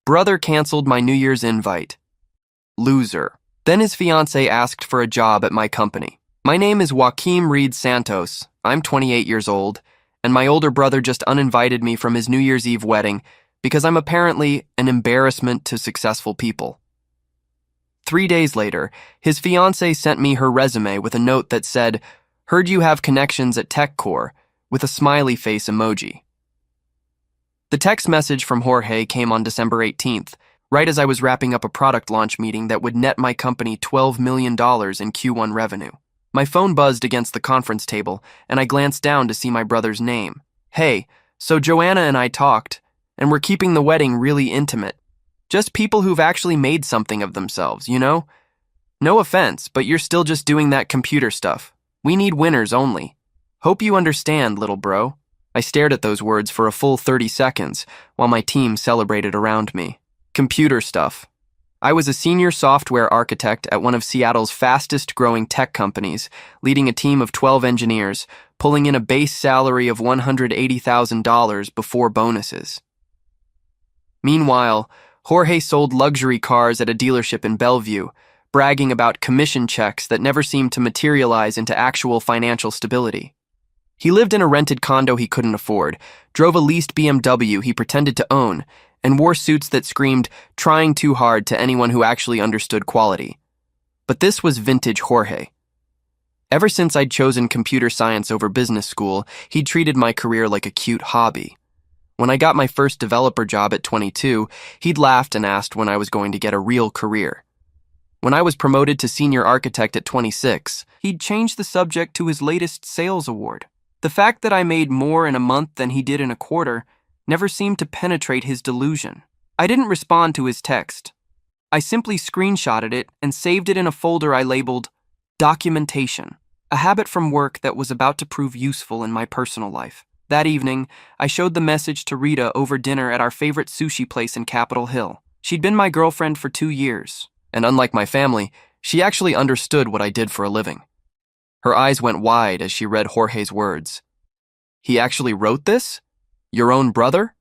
Brother canceled my New Year's invite. Loser. Then his fiancée asked for a job at my company. My name is Joaquim Reed Santos. I'm 28 years old, and my older brother just uninvited me from his New Year's Eve wedding because I'm apparently an embarrassment to successful people. 3 days later, his fiancée sent me her resume with a note that said, "Heard you have connections at TechCore," with a smiley face emoji. The text message from Jorge came on December 18th, right as I was wrapping up a product launch meeting that would net my company $12 million in Q1 revenue. My phone buzzed against the conference table, and I glanced down to see my brother's name. "Hey, so Joanna and I talked, and we're keeping the wedding really intimate. Just people who've actually made something of themselves, you know? No offense, but you're still just doing that computer stuff. We need winners only. Hope you understand, little bro." I stared at those words for a full 30 seconds while my team celebrated around me. Computer stuff. I was a senior software architect at one of Seattle's fastest-growing tech companies, leading a team of 12 engineers, pulling in a base salary of $180,000 before bonuses. Meanwhile, Jorge sold luxury cars at a dealership in Bellevue, bragging about commission checks that never seemed to materialize into actual financial stability. He lived in a rented condo he couldn't afford, drove a leased BMW he pretended to own, and wore suits that screamed "trying too hard" to anyone who actually understood quality. But this was vintage Jorge. Ever since I'd chosen computer science over business school, he'd treated my career like a cute hobby. When I got my first developer job at 22, he'd laughed and asked when I was going to get a real career. When I was promoted to senior architect at 26, he'd changed the subject to his latest sales award. The fact that I made more in a month than he did in a quarter never seemed to penetrate his delusion. I didn't respond to his text. I simply screenshotted it and saved it in a folder I labeled documentation, a habit from work that was about to prove useful in my personal life. That evening, I showed the message to Rita over dinner at our favorite sushi place in Capitol Hill. She'd been my girlfriend for 2 years, and unlike my family, she actually understood what I did for a living. Her eyes went wide as she read Jorge's words. "He actually wrote this? Your own brother?"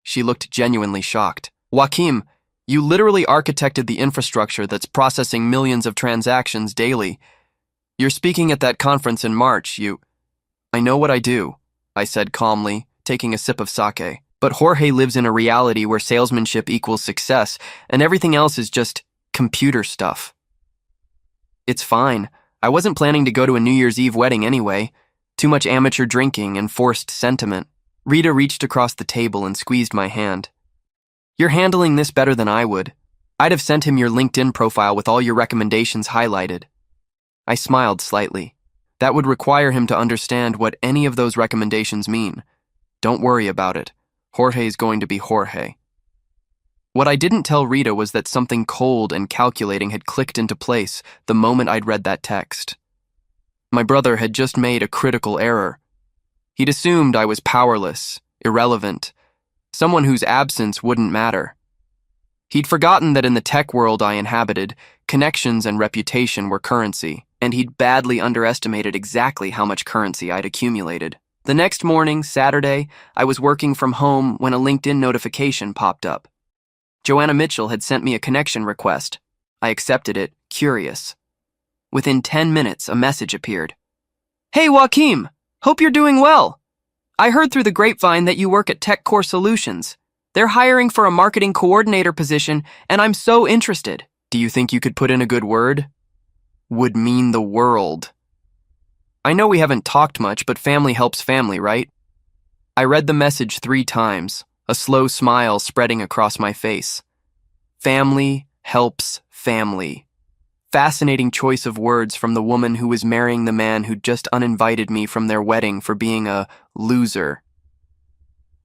She looked genuinely shocked. "Joaquim, you literally architected the infrastructure that's processing millions of transactions daily. You're speaking at that conference in March. I know what I do," I said calmly, taking a sip of sake. "But Jorge lives in a reality where salesmanship equals success, and everything else is just computer stuff." "It's fine. I wasn't planning to go to a New Year's Eve wedding anyway. Too much amateur drinking and forced sentiment." Rita reached across the table and squeezed my hand. "You're handling this better than I would. I'd have sent him your LinkedIn profile with all your recommendations highlighted." I smiled slightly. That would require him to understand what any of those recommendations mean. Don't worry about it. Jorge's going to be Jorge. What I didn't tell Rita was that something cold and calculating had clicked into place the moment I'd read that text. My brother had just made a critical error. He'd assumed I was powerless, irrelevant, someone whose absence wouldn't matter. He'd forgotten that in the tech world I inhabited, connections and reputation were currency, and he'd badly underestimated exactly how much currency I'd accumulated. The next morning, Saturday, I was working from home when a LinkedIn notification popped up. Joanna Mitchell had sent me a connection request. I accepted it, curious. Within 10 minutes, a message appeared. "Hey, Joaquim! Hope you're doing well. I heard through the grapevine that you work at TechCore Solutions. They're hiring for a marketing coordinator position, and I'm so interested. Do you think you could put in a good word?" Would mean the world. I know we haven't talked much, but family helps family, right? I read the message 3 times, a slow smile spreading across my face. Family helps family. Fascinating choice of words from the woman who was marrying the man who'd just uninvited me from their wedding for being a loser.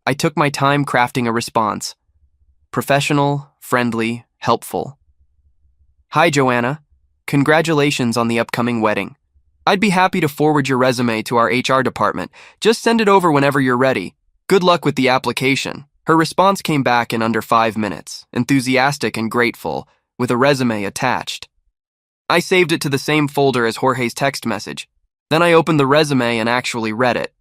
I took my time crafting a response. Professional, friendly, helpful. "Hi, Joanna. Congratulations on the upcoming wedding. I'd be happy to forward your resume to our HR department. Just send it over whenever you're ready. Good luck with the application." Her response came back in under 5 minutes, enthusiastic and grateful, with a resume attached. I saved it to the same folder as Jorge's text message. Then I opened the resume and actually read it.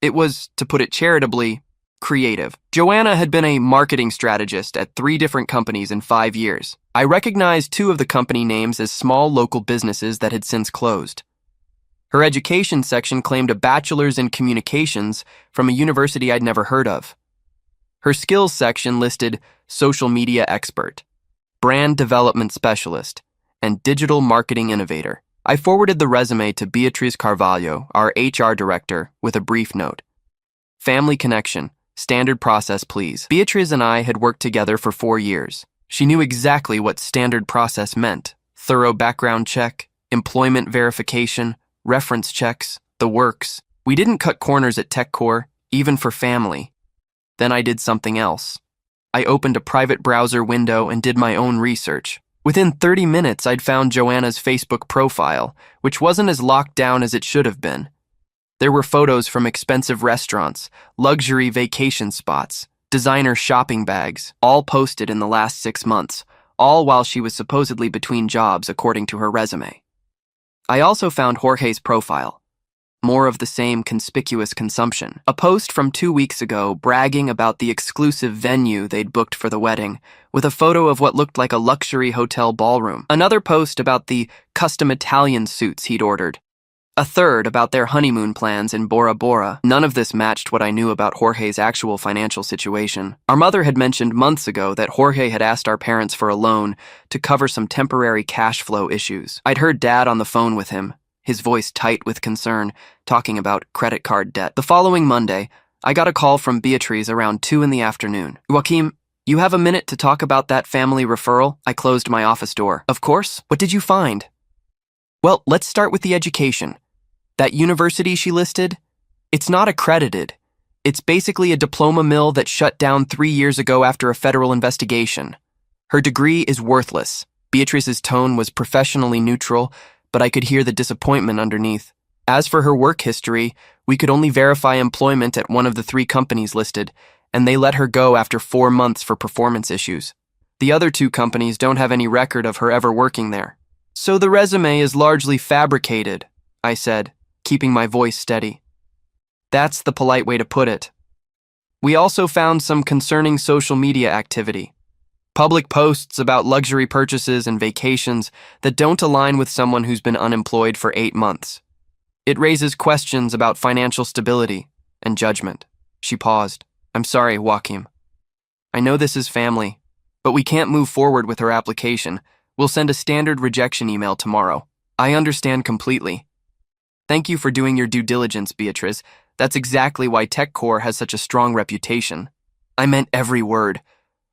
It was, to put it charitably, Creative. Joanna had been a marketing strategist at 3 different companies in 5 years. I recognized 2 of the company names as small local businesses that had since closed. Her education section claimed a bachelor's in communications from a university I'd never heard of. Her skills section listed social media expert, brand development specialist, and digital marketing innovator. I forwarded the resume to Beatriz Carvalho, our HR director, with a brief note. Family connection. Standard process, please. Beatriz and I had worked together for 4 years. She knew exactly what standard process meant. Thorough background check, employment verification, reference checks, the works. We didn't cut corners at TechCore, even for family. Then I did something else. I opened a private browser window and did my own research. Within 30 minutes, I'd found Joanna's Facebook profile, which wasn't as locked down as it should have been. There were photos from expensive restaurants, luxury vacation spots, designer shopping bags, all posted in the last 6 months, all while she was supposedly between jobs according to her resume. I also found Jorge's profile. More of the same conspicuous consumption. A post from 2 weeks ago bragging about the exclusive venue they'd booked for the wedding, with a photo of what looked like a luxury hotel ballroom. Another post about the custom Italian suits he'd ordered. A third about their honeymoon plans in Bora Bora. None of this matched what I knew about Jorge's actual financial situation. Our mother had mentioned months ago that Jorge had asked our parents for a loan to cover some temporary cash flow issues. I'd heard Dad on the phone with him, his voice tight with concern, talking about credit card debt. The following Monday, I got a call from Beatriz around 2 in the afternoon. Joaquim, you have a minute to talk about that family referral? I closed my office door. Of course. What did you find? Well, let's start with the education. That university she listed? It's not accredited. It's basically a diploma mill that shut down 3 years ago after a federal investigation. Her degree is worthless. Beatriz's tone was professionally neutral, but I could hear the disappointment underneath. As for her work history, we could only verify employment at one of the 3 companies listed, and they let her go after 4 months for performance issues. The other 2 companies don't have any record of her ever working there. So the resume is largely fabricated, I said, keeping my voice steady. That's the polite way to put it. We also found some concerning social media activity. Public posts about luxury purchases and vacations that don't align with someone who's been unemployed for 8 months. It raises questions about financial stability and judgment. She paused. I'm sorry, Joaquim. I know this is family, but we can't move forward with her application. We'll send a standard rejection email tomorrow. I understand completely. Thank you for doing your due diligence, Beatriz. That's exactly why TechCore has such a strong reputation. I meant every word.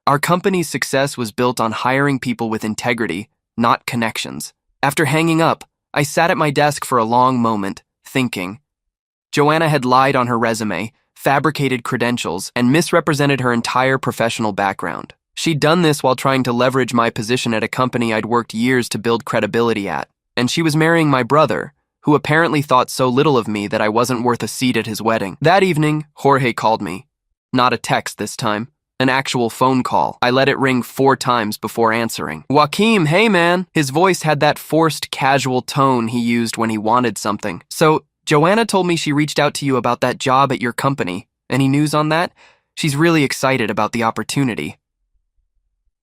Our company's success was built on hiring people with integrity, not connections. After hanging up, I sat at my desk for a long moment, thinking. Joanna had lied on her resume, fabricated credentials, and misrepresented her entire professional background. She'd done this while trying to leverage my position at a company I'd worked years to build credibility at. And she was marrying my brother, who apparently thought so little of me that I wasn't worth a seat at his wedding. That evening, Jorge called me. Not a text this time. An actual phone call. I let it ring 4 times before answering. Joaquim, hey man! His voice had that forced, casual tone he used when he wanted something. So, Joanna told me she reached out to you about that job at your company. Any news on that? She's really excited about the opportunity.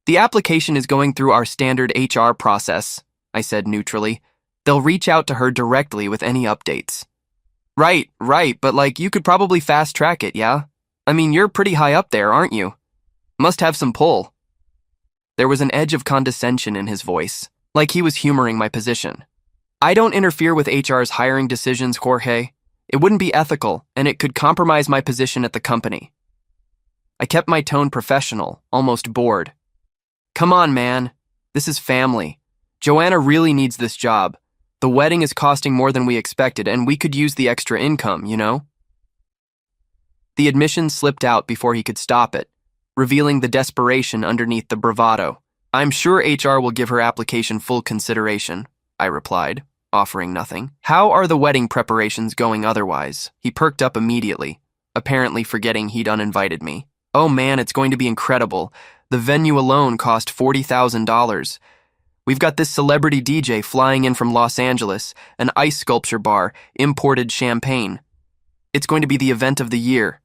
The application is going through our standard HR process, I said neutrally. They'll reach out to her directly with any updates. Right, but you could probably fast track it, yeah? I mean, you're pretty high up there, aren't you? Must have some pull. There was an edge of condescension in his voice, like he was humoring my position. I don't interfere with HR's hiring decisions, Jorge. It wouldn't be ethical, and it could compromise my position at the company. I kept my tone professional, almost bored. Come on, man. This is family. Joanna really needs this job. The wedding is costing more than we expected, and we could use the extra income, you know? The admission slipped out before he could stop it, revealing the desperation underneath the bravado. I'm sure HR will give her application full consideration, I replied, offering nothing. How are the wedding preparations going otherwise? He perked up immediately, apparently forgetting he'd uninvited me. Oh man, it's going to be incredible. The venue alone cost $40,000. We've got this celebrity DJ flying in from Los Angeles, an ice sculpture bar, imported champagne. It's going to be the event of the year.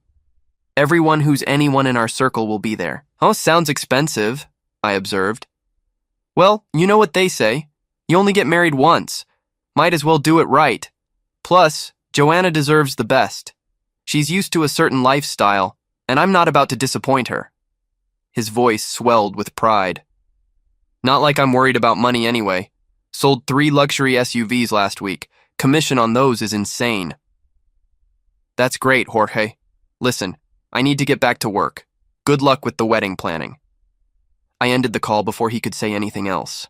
Everyone who's anyone in our circle will be there. Oh, sounds expensive, I observed. Well, you know what they say. You only get married once. Might as well do it right. Plus, Joanna deserves the best. She's used to a certain lifestyle, and I'm not about to disappoint her. His voice swelled with pride. Not like I'm worried about money anyway. Sold 3 luxury SUVs last week. Commission on those is insane. That's great, Jorge. Listen, I need to get back to work. Good luck with the wedding planning. I ended the call before he could say anything else.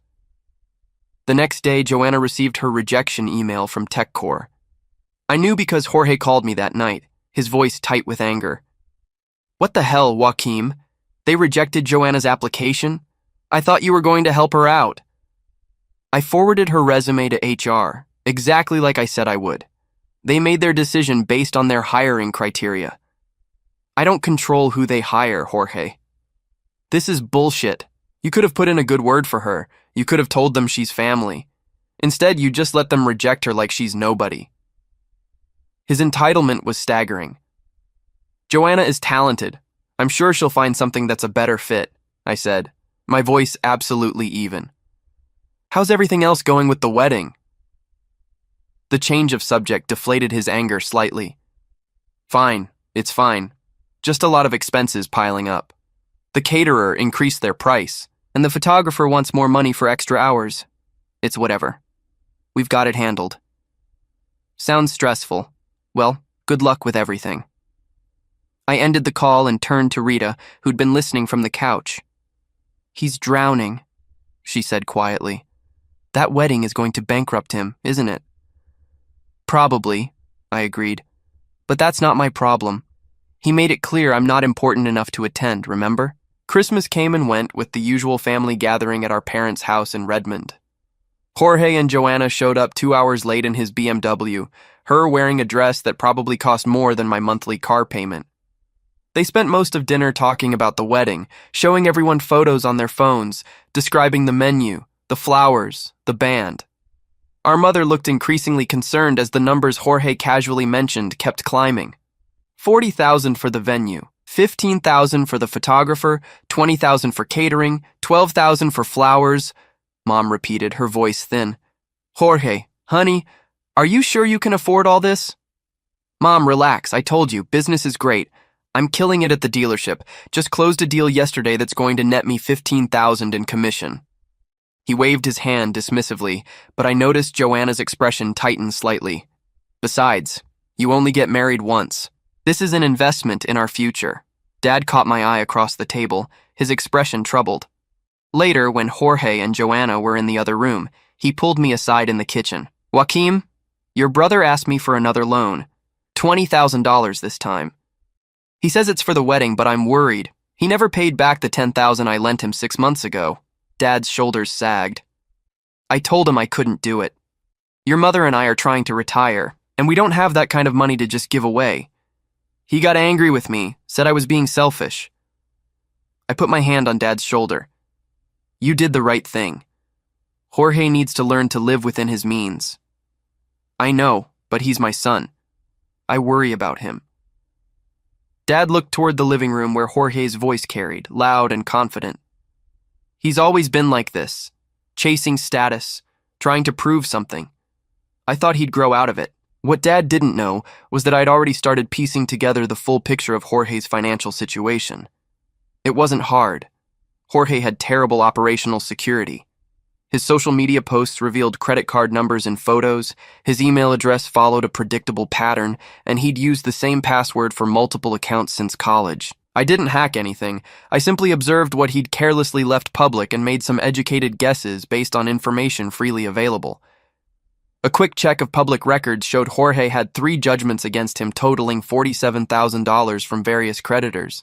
The next day, Joanna received her rejection email from TechCore. I knew because Jorge called me that night, his voice tight with anger. What the hell, Joaquim? They rejected Joanna's application? I thought you were going to help her out. I forwarded her resume to HR, exactly like I said I would. They made their decision based on their hiring criteria. I don't control who they hire, Jorge. This is bullshit. You could have put in a good word for her. You could have told them she's family. Instead, you just let them reject her like she's nobody. His entitlement was staggering. Joanna is talented. I'm sure she'll find something that's a better fit, I said, my voice absolutely even. How's everything else going with the wedding? The change of subject deflated his anger slightly. Fine, it's fine. Just a lot of expenses piling up. The caterer increased their price, and the photographer wants more money for extra hours. It's whatever. We've got it handled. Sounds stressful. Well, good luck with everything. I ended the call and turned to Rita, who'd been listening from the couch. He's drowning, she said quietly. That wedding is going to bankrupt him, isn't it? Probably, I agreed. But that's not my problem. He made it clear I'm not important enough to attend, remember? Christmas came and went with the usual family gathering at our parents' house in Redmond. Jorge and Joanna showed up 2 hours late in his BMW, her wearing a dress that probably cost more than my monthly car payment. They spent most of dinner talking about the wedding, showing everyone photos on their phones, describing the menu, the flowers, the band. Our mother looked increasingly concerned as the numbers Jorge casually mentioned kept climbing. 40,000 for the venue, 15,000 for the photographer, 20,000 for catering, 12,000 for flowers, Mom repeated, her voice thin. Jorge, honey, are you sure you can afford all this? Mom, relax, I told you, business is great. I'm killing it at the dealership. Just closed a deal yesterday that's going to net me 15,000 in commission. He waved his hand dismissively, but I noticed Joanna's expression tighten slightly. Besides, you only get married once. This is an investment in our future. Dad caught my eye across the table, his expression troubled. Later, when Jorge and Joanna were in the other room, he pulled me aside in the kitchen. Joaquim, your brother asked me for another loan. $20,000 this time. He says it's for the wedding, but I'm worried. He never paid back the $10,000 I lent him 6 months ago. Dad's shoulders sagged. I told him I couldn't do it. Your mother and I are trying to retire, and we don't have that kind of money to just give away. He got angry with me, said I was being selfish. I put my hand on Dad's shoulder. You did the right thing. Jorge needs to learn to live within his means. I know, but he's my son. I worry about him. Dad looked toward the living room where Jorge's voice carried, loud and confident. He's always been like this, chasing status, trying to prove something. I thought he'd grow out of it. What Dad didn't know was that I'd already started piecing together the full picture of Jorge's financial situation. It wasn't hard. Jorge had terrible operational security. His social media posts revealed credit card numbers and photos, his email address followed a predictable pattern, and he'd used the same password for multiple accounts since college. I didn't hack anything. I simply observed what he'd carelessly left public and made some educated guesses based on information freely available. A quick check of public records showed Jorge had 3 judgments against him totaling $47,000 from various creditors.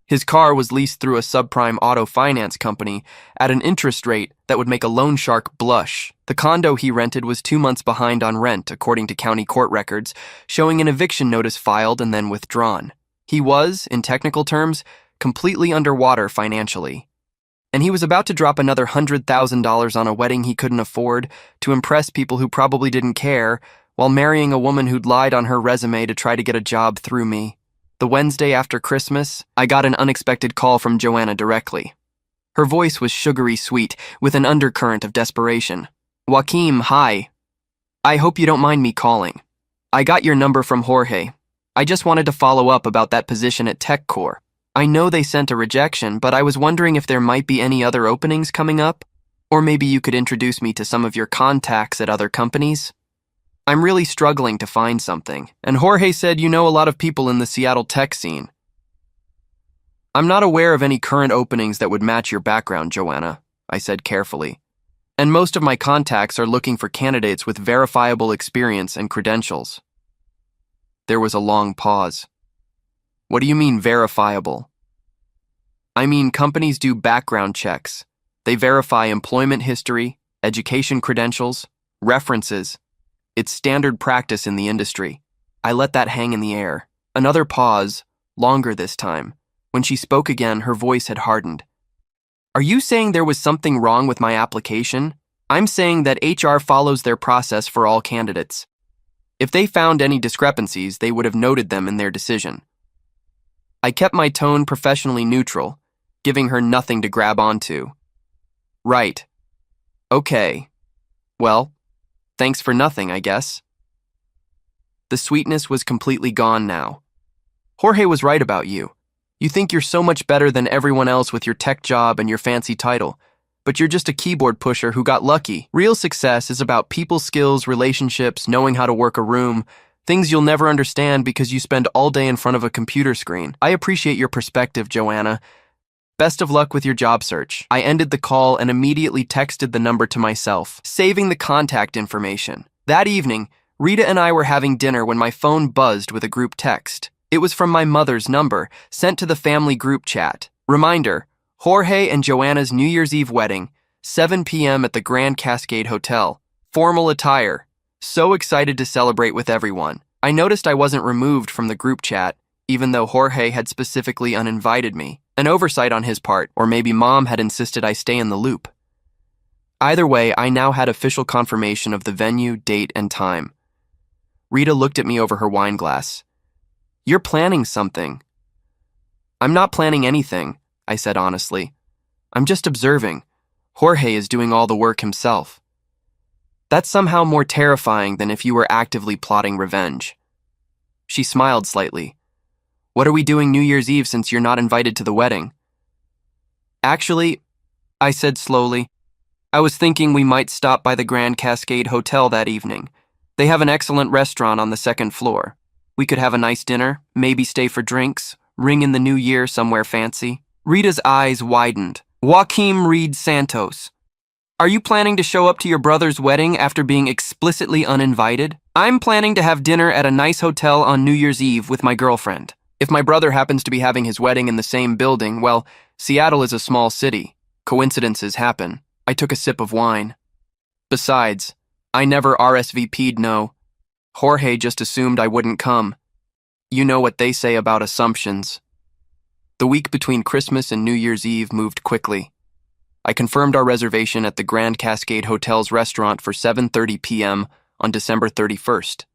His car was leased through a subprime auto finance company at an interest rate that would make a loan shark blush. The condo he rented was 2 months behind on rent, according to county court records, showing an eviction notice filed and then withdrawn. He was, in technical terms, completely underwater financially. And he was about to drop another $100,000 on a wedding he couldn't afford to impress people who probably didn't care, while marrying a woman who'd lied on her resume to try to get a job through me. The Wednesday after Christmas, I got an unexpected call from Joanna directly. Her voice was sugary sweet, with an undercurrent of desperation. "Joaquim, hi. I hope you don't mind me calling. I got your number from Jorge. I just wanted to follow up about that position at TechCore. I know they sent a rejection, but I was wondering if there might be any other openings coming up, or maybe you could introduce me to some of your contacts at other companies. I'm really struggling to find something, and Jorge said you know a lot of people in the Seattle tech scene." "I'm not aware of any current openings that would match your background, Joanna," I said carefully. "And most of my contacts are looking for candidates with verifiable experience and credentials." There was a long pause. "What do you mean verifiable?" "I mean companies do background checks. They verify employment history, education credentials, references. It's standard practice in the industry." I let that hang in the air. Another pause, longer this time. When she spoke again, her voice had hardened. "Are you saying there was something wrong with my application? I'm saying that HR follows their process for all candidates. If they found any discrepancies, they would have noted them in their decision." I kept my tone professionally neutral, giving her nothing to grab onto. "Right. Okay. Well, thanks for nothing, I guess." The sweetness was completely gone now. "Jorge was right about you. You think you're so much better than everyone else with your tech job and your fancy title, but you're just a keyboard pusher who got lucky. Real success is about people skills, relationships, knowing how to work a room, things you'll never understand because you spend all day in front of a computer screen. I appreciate your perspective, Joanna. Best of luck with your job search." I ended the call and immediately texted the number to myself, saving the contact information. That evening, Rita and I were having dinner when my phone buzzed with a group text. It was from my mother's number, sent to the family group chat. Reminder: Jorge and Joanna's New Year's Eve wedding, 7 p.m. at the Grand Cascade Hotel. Formal attire. So excited to celebrate with everyone. I noticed I wasn't removed from the group chat, even though Jorge had specifically uninvited me. An oversight on his part, or maybe Mom had insisted I stay in the loop. Either way, I now had official confirmation of the venue, date, and time. Rita looked at me over her wine glass. "You're planning something." "I'm not planning anything," I said honestly. "I'm just observing. Jorge is doing all the work himself." "That's somehow more terrifying than if you were actively plotting revenge." She smiled slightly. "What are we doing New Year's Eve since you're not invited to the wedding?" "Actually," I said slowly, "I was thinking we might stop by the Grand Cascade Hotel that evening. They have an excellent restaurant on the second floor. We could have a nice dinner, maybe stay for drinks, ring in the new year somewhere fancy." Rita's eyes widened. "Joaquim Reed Santos, are you planning to show up to your brother's wedding after being explicitly uninvited?" "I'm planning to have dinner at a nice hotel on New Year's Eve with my girlfriend. If my brother happens to be having his wedding in the same building, well, Seattle is a small city. Coincidences happen." I took a sip of wine. "Besides, I never RSVP'd, no. Jorge just assumed I wouldn't come. You know what they say about assumptions." The week between Christmas and New Year's Eve moved quickly. I confirmed our reservation at the Grand Cascade Hotel's restaurant for 7:30 p.m. on December 31st.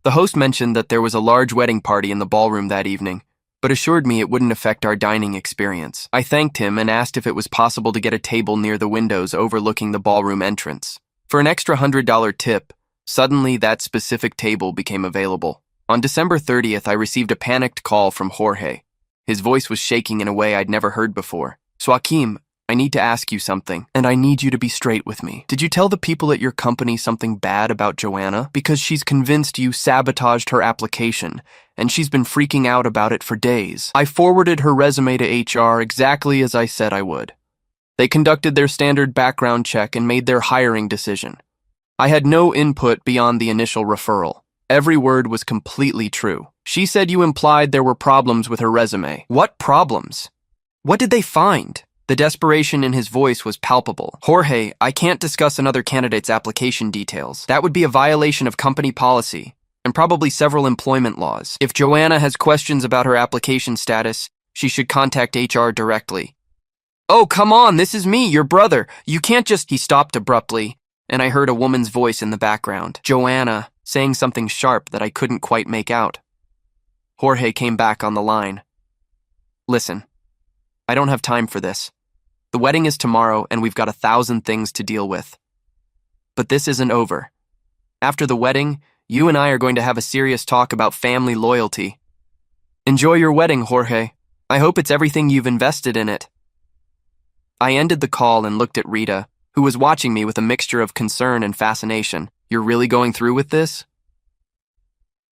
The host mentioned that there was a large wedding party in the ballroom that evening, but assured me it wouldn't affect our dining experience. I thanked him and asked if it was possible to get a table near the windows overlooking the ballroom entrance. For an extra $100 tip, suddenly that specific table became available. On December 30th, I received a panicked call from Jorge. His voice was shaking in a way I'd never heard before. "Joaquim, I need to ask you something, and I need you to be straight with me. Did you tell the people at your company something bad about Joanna? Because she's convinced you sabotaged her application, and she's been freaking out about it for days." I forwarded her resume to HR exactly as I said I would. They conducted their standard background check and made their hiring decision. I had no input beyond the initial referral. Every word was completely true. "She said you implied there were problems with her resume." "What problems? What did they find?" The desperation in his voice was palpable. "Jorge, I can't discuss another candidate's application details. That would be a violation of company policy, and probably several employment laws. If Joanna has questions about her application status, she should contact HR directly." "Oh, come on, this is me, your brother. You can't just—" He stopped abruptly, and I heard a woman's voice in the background. Joanna, saying something sharp that I couldn't quite make out. Jorge came back on the line. Listen, I don't have time for this. The wedding is tomorrow and we've got 1,000 things to deal with. But this isn't over. After the wedding, you and I are going to have a serious talk about family loyalty. Enjoy your wedding, Jorge. I hope it's everything you've invested in it. I ended the call and looked at Rita, who was watching me with a mixture of concern and fascination. You're really going through with this?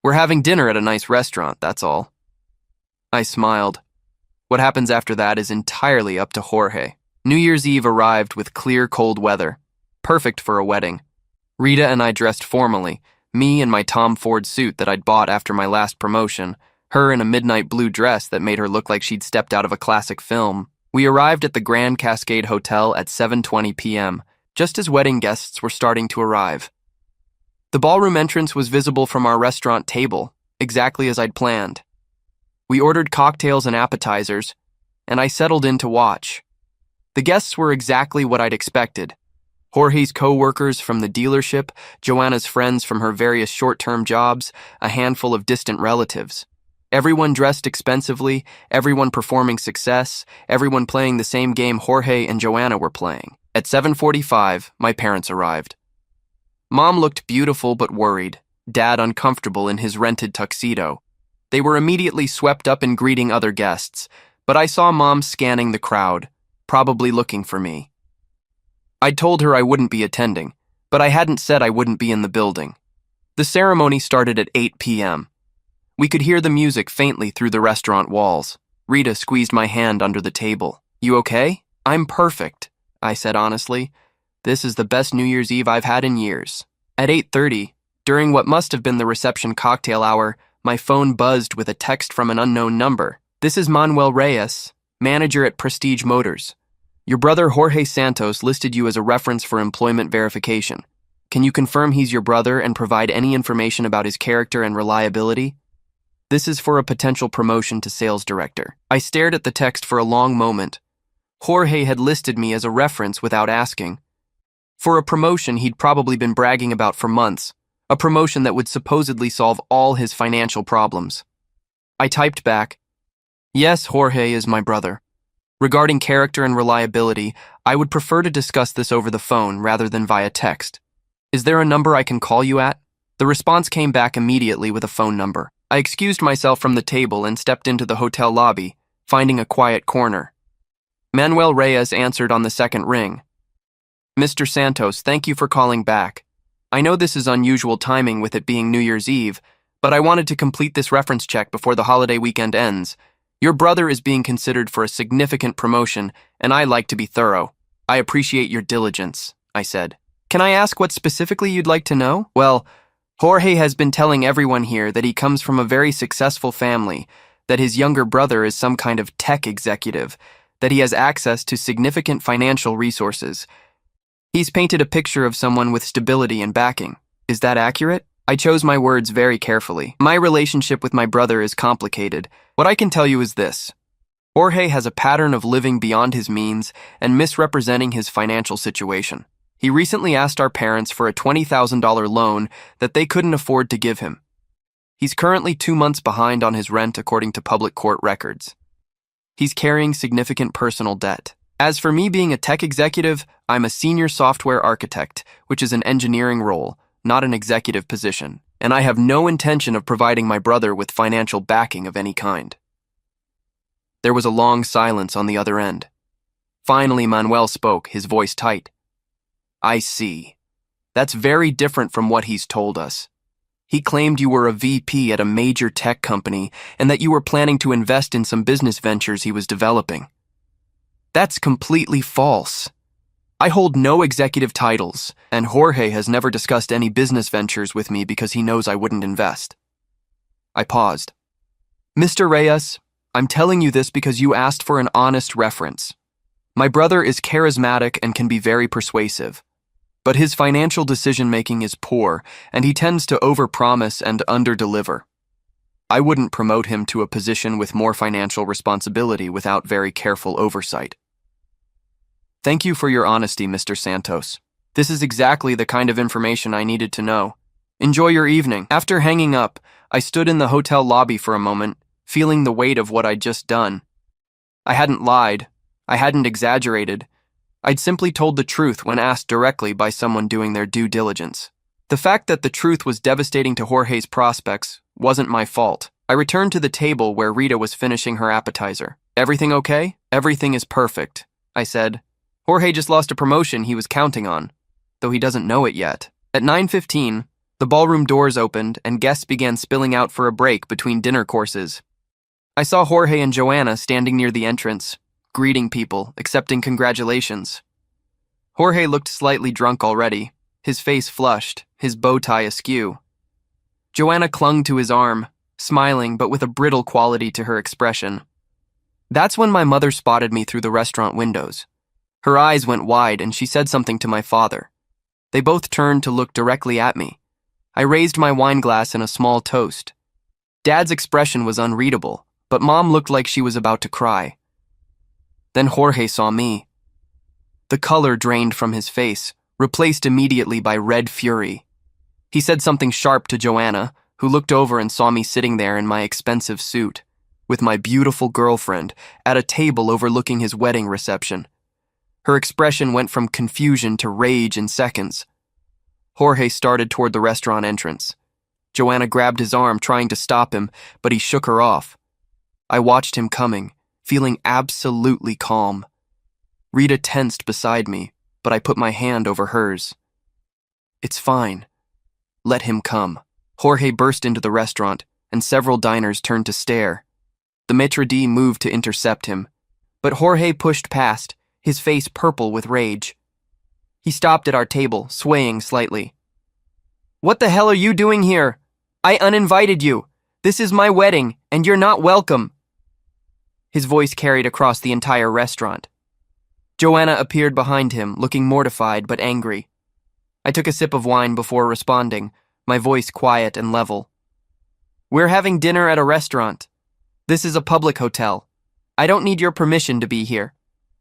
We're having dinner at a nice restaurant, that's all. I smiled. What happens after that is entirely up to Jorge. New Year's Eve arrived with clear, cold weather, perfect for a wedding. Rita and I dressed formally, me in my Tom Ford suit that I'd bought after my last promotion, her in a midnight blue dress that made her look like she'd stepped out of a classic film. We arrived at the Grand Cascade Hotel at 7:20 p.m., just as wedding guests were starting to arrive. The ballroom entrance was visible from our restaurant table, exactly as I'd planned. We ordered cocktails and appetizers, and I settled in to watch. The guests were exactly what I'd expected. Jorge's co-workers from the dealership, Joanna's friends from her various short-term jobs, a handful of distant relatives. Everyone dressed expensively, everyone performing success, everyone playing the same game Jorge and Joanna were playing. At 7:45, my parents arrived. Mom looked beautiful but worried, Dad uncomfortable in his rented tuxedo. They were immediately swept up in greeting other guests, but I saw Mom scanning the crowd, probably looking for me. I'd told her I wouldn't be attending, but I hadn't said I wouldn't be in the building. The ceremony started at 8 p.m. We could hear the music faintly through the restaurant walls. Rita squeezed my hand under the table. You okay? I'm perfect, I said honestly. This is the best New Year's Eve I've had in years. At 8:30, during what must have been the reception cocktail hour, my phone buzzed with a text from an unknown number. This is Manuel Reyes, manager at Prestige Motors. Your brother Jorge Santos listed you as a reference for employment verification. Can you confirm he's your brother and provide any information about his character and reliability? This is for a potential promotion to sales director. I stared at the text for a long moment. Jorge had listed me as a reference without asking. For a promotion he'd probably been bragging about for months, a promotion that would supposedly solve all his financial problems. I typed back, yes, Jorge is my brother. Regarding character and reliability, I would prefer to discuss this over the phone rather than via text. Is there a number I can call you at? The response came back immediately with a phone number. I excused myself from the table and stepped into the hotel lobby, finding a quiet corner. Manuel Reyes answered on the second ring. Mr. Santos, thank you for calling back. I know this is unusual timing with it being New Year's Eve, but I wanted to complete this reference check before the holiday weekend ends. Your brother is being considered for a significant promotion, and I like to be thorough. I appreciate your diligence, I said. Can I ask what specifically you'd like to know? Well, Jorge has been telling everyone here that he comes from a very successful family, that his younger brother is some kind of tech executive, that he has access to significant financial resources. He's painted a picture of someone with stability and backing. Is that accurate? I chose my words very carefully. My relationship with my brother is complicated. What I can tell you is this. Jorge has a pattern of living beyond his means and misrepresenting his financial situation. He recently asked our parents for a $20,000 loan that they couldn't afford to give him. He's currently 2 months behind on his rent according to public court records. He's carrying significant personal debt. As for me being a tech executive, I'm a senior software architect, which is an engineering role, not an executive position, and I have no intention of providing my brother with financial backing of any kind. There was a long silence on the other end. Finally, Manuel spoke, his voice tight. I see. That's very different from what he's told us. He claimed you were a VP at a major tech company and that you were planning to invest in some business ventures he was developing. That's completely false. I hold no executive titles, and Jorge has never discussed any business ventures with me because he knows I wouldn't invest. I paused. Mr. Reyes, I'm telling you this because you asked for an honest reference. My brother is charismatic and can be very persuasive, but his financial decision-making is poor, and he tends to overpromise and underdeliver. I wouldn't promote him to a position with more financial responsibility without very careful oversight. Thank you for your honesty, Mr. Santos. This is exactly the kind of information I needed to know. Enjoy your evening. After hanging up, I stood in the hotel lobby for a moment, feeling the weight of what I'd just done. I hadn't lied. I hadn't exaggerated. I'd simply told the truth when asked directly by someone doing their due diligence. The fact that the truth was devastating to Jorge's prospects wasn't my fault. I returned to the table where Rita was finishing her appetizer. Everything okay? Everything is perfect, I said. Jorge just lost a promotion he was counting on, though he doesn't know it yet. At 9:15, the ballroom doors opened and guests began spilling out for a break between dinner courses. I saw Jorge and Joanna standing near the entrance, greeting people, accepting congratulations. Jorge looked slightly drunk already, his face flushed, his bow tie askew. Joanna clung to his arm, smiling but with a brittle quality to her expression. That's when my mother spotted me through the restaurant windows. Her eyes went wide and she said something to my father. They both turned to look directly at me. I raised my wine glass in a small toast. Dad's expression was unreadable, but Mom looked like she was about to cry. Then Jorge saw me. The color drained from his face, replaced immediately by red fury. He said something sharp to Joanna, who looked over and saw me sitting there in my expensive suit, with my beautiful girlfriend, at a table overlooking his wedding reception. Her expression went from confusion to rage in seconds. Jorge started toward the restaurant entrance. Joanna grabbed his arm, trying to stop him, but he shook her off. I watched him coming, feeling absolutely calm. Rita tensed beside me, but I put my hand over hers. It's fine. Let him come. Jorge burst into the restaurant, and several diners turned to stare. The maitre d' moved to intercept him, but Jorge pushed past, his face purple with rage. He stopped at our table, swaying slightly. What the hell are you doing here? I uninvited you. This is my wedding, and you're not welcome. His voice carried across the entire restaurant. Joanna appeared behind him, looking mortified but angry. I took a sip of wine before responding, my voice quiet and level. We're having dinner at a restaurant. This is a public hotel. I don't need your permission to be here.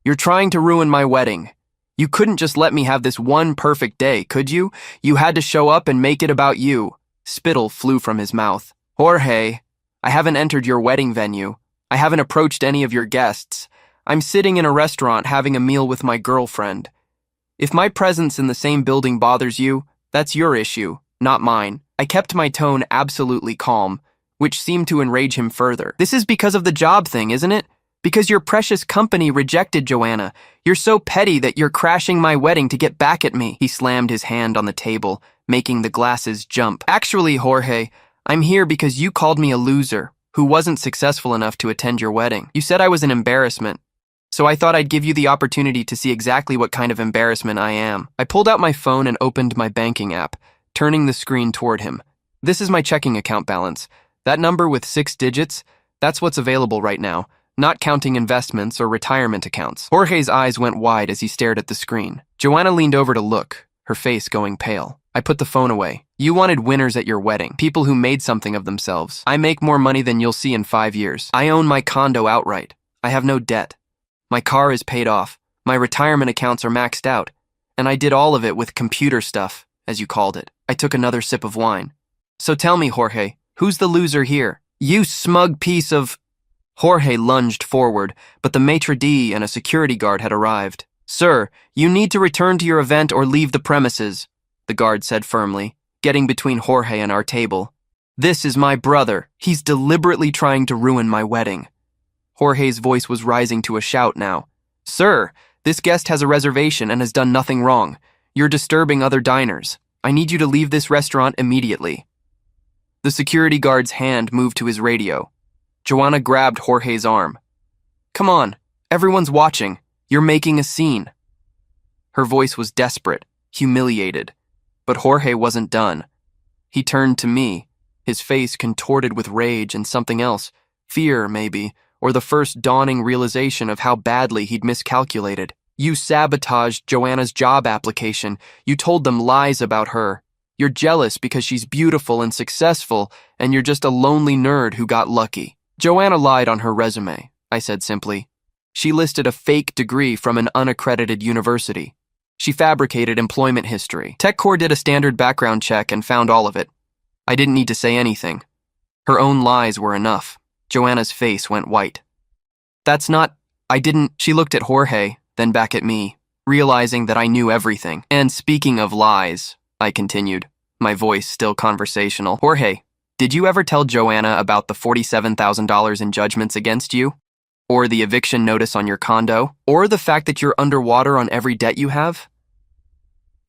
You're trying to ruin my wedding. You couldn't just let me have this one perfect day, could you? You had to show up and make it about you. Spittle flew from his mouth. Jorge, I haven't entered your wedding venue. I haven't approached any of your guests. I'm sitting in a restaurant having a meal with my girlfriend. If my presence in the same building bothers you, that's your issue, not mine. I kept my tone absolutely calm, which seemed to enrage him further. This is because of the job thing, isn't it? Because your precious company rejected Joanna. You're so petty that you're crashing my wedding to get back at me. He slammed his hand on the table, making the glasses jump. Actually, Jorge, I'm here because you called me a loser who wasn't successful enough to attend your wedding. You said I was an embarrassment, so I thought I'd give you the opportunity to see exactly what kind of embarrassment I am. I pulled out my phone and opened my banking app, turning the screen toward him. This is my checking account balance. That number with 6 digits, that's what's available right now, not counting investments or retirement accounts. Jorge's eyes went wide as he stared at the screen. Joanna leaned over to look, her face going pale. I put the phone away. You wanted winners at your wedding, people who made something of themselves. I make more money than you'll see in 5 years. I own my condo outright. I have no debt. My car is paid off. My retirement accounts are maxed out. And I did all of it with computer stuff, as you called it. I took another sip of wine. So tell me, Jorge, who's the loser here? You smug piece of... Jorge lunged forward, but the maitre d' and a security guard had arrived. Sir, you need to return to your event or leave the premises, the guard said firmly, getting between Jorge and our table. This is my brother. He's deliberately trying to ruin my wedding. Jorge's voice was rising to a shout now. Sir, this guest has a reservation and has done nothing wrong. You're disturbing other diners. I need you to leave this restaurant immediately. The security guard's hand moved to his radio. Joanna grabbed Jorge's arm. Come on, everyone's watching. You're making a scene. Her voice was desperate, humiliated. But Jorge wasn't done. He turned to me, his face contorted with rage and something else, fear maybe, or the first dawning realization of how badly he'd miscalculated. You sabotaged Joanna's job application. You told them lies about her. You're jealous because she's beautiful and successful, and you're just a lonely nerd who got lucky. Joanna lied on her resume, I said simply. She listed a fake degree from an unaccredited university. She fabricated employment history. TechCore did a standard background check and found all of it. I didn't need to say anything. Her own lies were enough. Joanna's face went white. That's not... I didn't... She looked at Jorge, then back at me, realizing that I knew everything. And speaking of lies, I continued, my voice still conversational. Jorge, did you ever tell Joanna about the $47,000 in judgments against you? Or the eviction notice on your condo? Or the fact that you're underwater on every debt you have?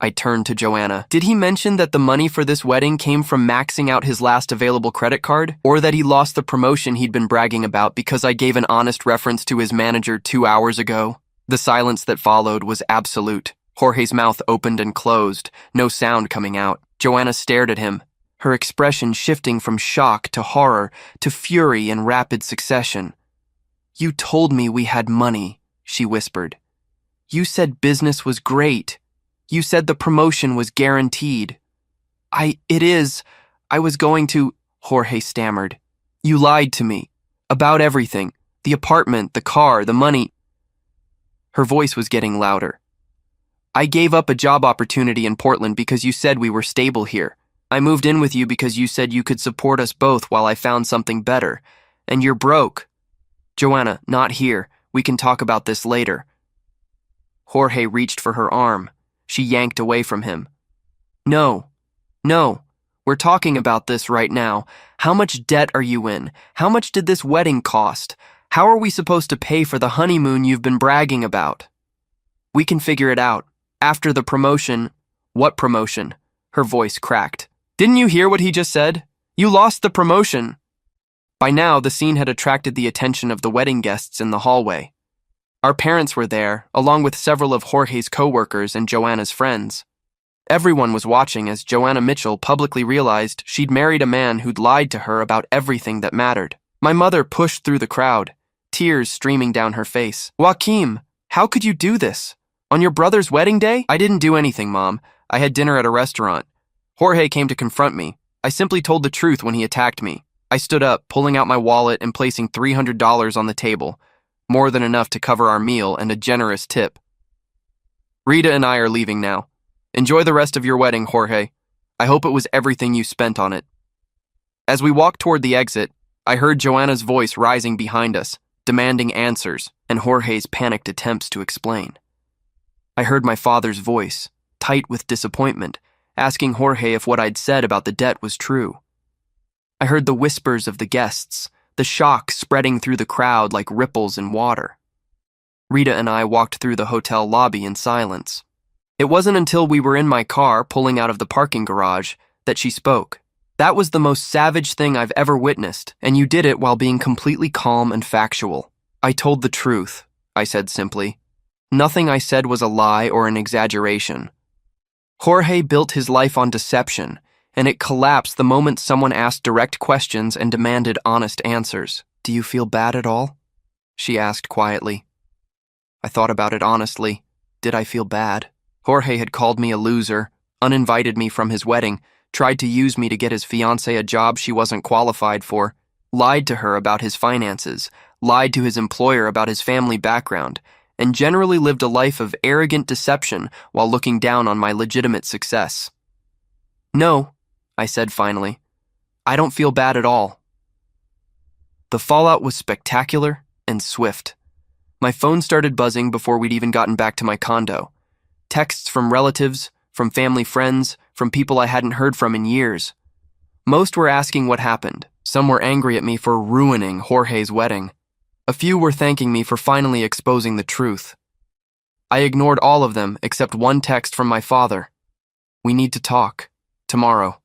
I turned to Joanna. Did he mention that the money for this wedding came from maxing out his last available credit card? Or that he lost the promotion he'd been bragging about because I gave an honest reference to his manager 2 hours ago? The silence that followed was absolute. Jorge's mouth opened and closed, no sound coming out. Joanna stared at him, her expression shifting from shock to horror to fury in rapid succession. You told me we had money, she whispered. You said business was great. You said the promotion was guaranteed. It is. I was going to, Jorge stammered. You lied to me. About everything. The apartment, the car, the money. Her voice was getting louder. I gave up a job opportunity in Portland because you said we were stable here. I moved in with you because you said you could support us both while I found something better. And you're broke. Joanna, not here. We can talk about this later. Jorge reached for her arm. She yanked away from him. No. We're talking about this right now. How much debt are you in? How much did this wedding cost? How are we supposed to pay for the honeymoon you've been bragging about? We can figure it out. After the promotion. What promotion? Her voice cracked. Didn't you hear what he just said? You lost the promotion. By now, the scene had attracted the attention of the wedding guests in the hallway. Our parents were there, along with several of Jorge's co-workers and Joanna's friends. Everyone was watching as Joanna Mitchell publicly realized she'd married a man who'd lied to her about everything that mattered. My mother pushed through the crowd, tears streaming down her face. Joaquim, how could you do this? On your brother's wedding day? I didn't do anything, Mom. I had dinner at a restaurant. Jorge came to confront me. I simply told the truth when he attacked me. I stood up, pulling out my wallet and placing $300 on the table, more than enough to cover our meal and a generous tip. Rita and I are leaving now. Enjoy the rest of your wedding, Jorge. I hope it was everything you spent on it. As we walked toward the exit, I heard Joanna's voice rising behind us, demanding answers, and Jorge's panicked attempts to explain. I heard my father's voice, tight with disappointment, asking Jorge if what I'd said about the debt was true. I heard the whispers of the guests, the shock spreading through the crowd like ripples in water. Rita and I walked through the hotel lobby in silence. It wasn't until we were in my car pulling out of the parking garage that she spoke. That was the most savage thing I've ever witnessed, and you did it while being completely calm and factual. I told the truth, I said simply. Nothing I said was a lie or an exaggeration. Jorge built his life on deception, and it collapsed the moment someone asked direct questions and demanded honest answers. Do you feel bad at all? She asked quietly. I thought about it honestly. Did I feel bad? Jorge had called me a loser, uninvited me from his wedding, tried to use me to get his fiancée a job she wasn't qualified for, lied to her about his finances, lied to his employer about his family background, and generally lived a life of arrogant deception while looking down on my legitimate success. No, I said finally. I don't feel bad at all. The fallout was spectacular and swift. My phone started buzzing before we'd even gotten back to my condo. Texts from relatives, from family friends, from people I hadn't heard from in years. Most were asking what happened. Some were angry at me for ruining Jorge's wedding. A few were thanking me for finally exposing the truth. I ignored all of them except one text from my father. We need to talk. Tomorrow.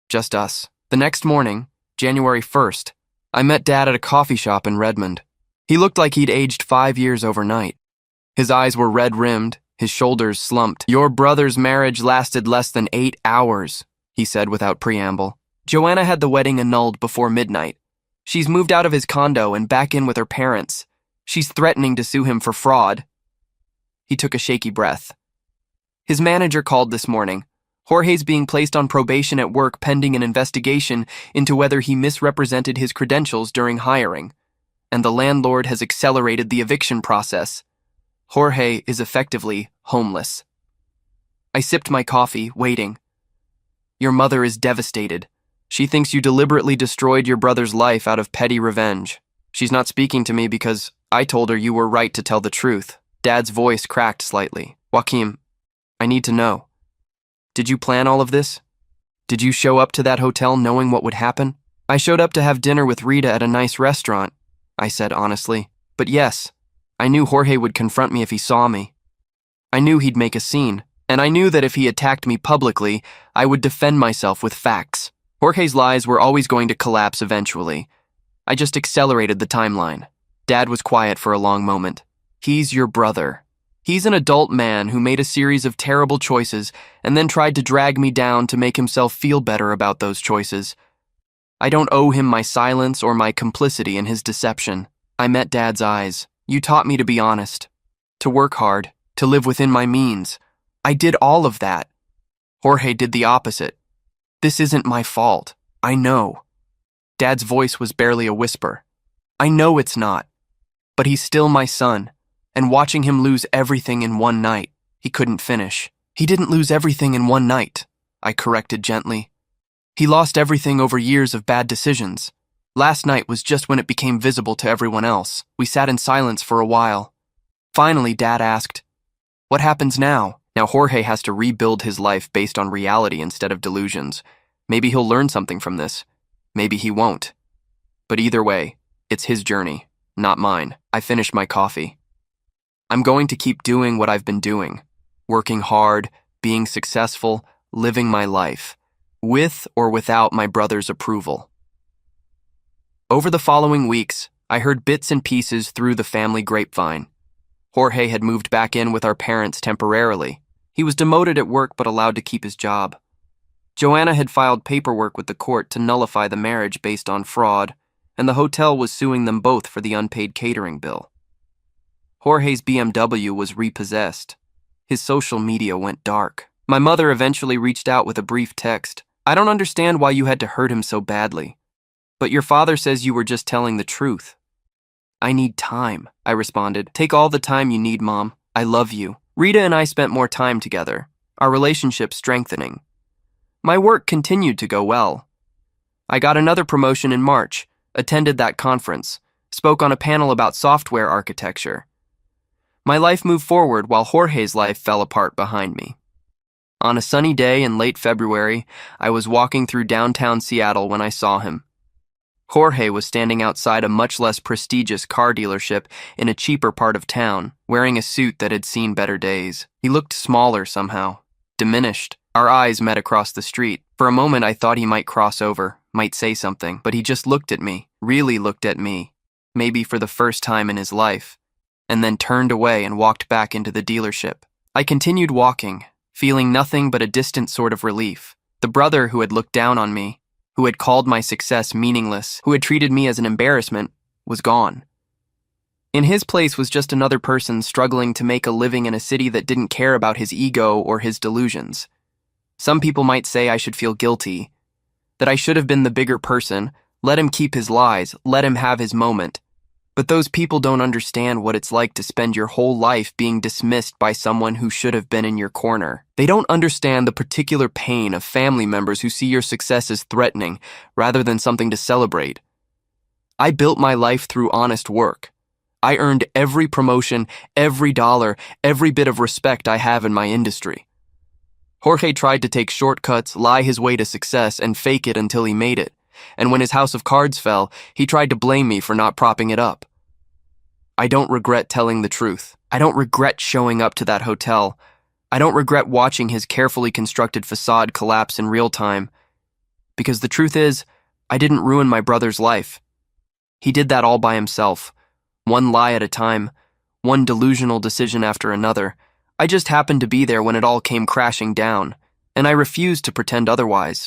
Just us. The next morning, January 1st, I met Dad at a coffee shop in Redmond. He looked like he'd aged 5 years overnight. His eyes were red-rimmed, his shoulders slumped. Your brother's marriage lasted less than 8 hours, he said without preamble. Joanna had the wedding annulled before midnight. She's moved out of his condo and back in with her parents. She's threatening to sue him for fraud. He took a shaky breath. His manager called this morning. Jorge's being placed on probation at work pending an investigation into whether he misrepresented his credentials during hiring, and the landlord has accelerated the eviction process. Jorge is effectively homeless. I sipped my coffee, waiting. Your mother is devastated. She thinks you deliberately destroyed your brother's life out of petty revenge. She's not speaking to me because I told her you were right to tell the truth. Dad's voice cracked slightly. Joaquim, I need to know. Did you plan all of this? Did you show up to that hotel knowing what would happen? I showed up to have dinner with Rita at a nice restaurant, I said honestly. But yes, I knew Jorge would confront me if he saw me. I knew he'd make a scene, and I knew that if he attacked me publicly, I would defend myself with facts. Jorge's lies were always going to collapse eventually. I just accelerated the timeline. Dad was quiet for a long moment. He's your brother. He's an adult man who made a series of terrible choices and then tried to drag me down to make himself feel better about those choices. I don't owe him my silence or my complicity in his deception. I met Dad's eyes. You taught me to be honest, to work hard, to live within my means. I did all of that. Jorge did the opposite. This isn't my fault. I know. Dad's voice was barely a whisper. I know it's not. But he's still my son, and watching him lose everything in one night, he couldn't finish. He didn't lose everything in one night, I corrected gently. He lost everything over years of bad decisions. Last night was just when it became visible to everyone else. We sat in silence for a while. Finally, Dad asked, "What happens now?" Now Jorge has to rebuild his life based on reality instead of delusions. Maybe he'll learn something from this. Maybe he won't. But either way, it's his journey, not mine. I finished my coffee. I'm going to keep doing what I've been doing. Working hard, being successful, living my life. With or without my brother's approval. Over the following weeks, I heard bits and pieces through the family grapevine. Jorge had moved back in with our parents temporarily. He was demoted at work but allowed to keep his job. Joanna had filed paperwork with the court to nullify the marriage based on fraud, and the hotel was suing them both for the unpaid catering bill. Jorge's BMW was repossessed. His social media went dark. My mother eventually reached out with a brief text. I don't understand why you had to hurt him so badly. But your father says you were just telling the truth. I need time, I responded. Take all the time you need, Mom. I love you. Rita and I spent more time together, our relationship strengthening. My work continued to go well. I got another promotion in March, attended that conference, spoke on a panel about software architecture. My life moved forward while Jorge's life fell apart behind me. On a sunny day in late February, I was walking through downtown Seattle when I saw him. Jorge was standing outside a much less prestigious car dealership in a cheaper part of town, wearing a suit that had seen better days. He looked smaller somehow, diminished. Our eyes met across the street. For a moment I thought he might cross over, might say something, but he just looked at me, really looked at me, maybe for the first time in his life, and then turned away and walked back into the dealership. I continued walking, feeling nothing but a distant sort of relief. The brother who had looked down on me, who had called my success meaningless, who had treated me as an embarrassment, was gone. In his place was just another person struggling to make a living in a city that didn't care about his ego or his delusions. Some people might say I should feel guilty, that I should have been the bigger person, let him keep his lies, let him have his moment. But those people don't understand what it's like to spend your whole life being dismissed by someone who should have been in your corner. They don't understand the particular pain of family members who see your success as threatening rather than something to celebrate. I built my life through honest work. I earned every promotion, every dollar, every bit of respect I have in my industry. Jorge tried to take shortcuts, lie his way to success, and fake it until he made it. And when his house of cards fell, he tried to blame me for not propping it up. I don't regret telling the truth. I don't regret showing up to that hotel. I don't regret watching his carefully constructed facade collapse in real time. Because the truth is, I didn't ruin my brother's life. He did that all by himself, one lie at a time, one delusional decision after another. I just happened to be there when it all came crashing down, and I refused to pretend otherwise.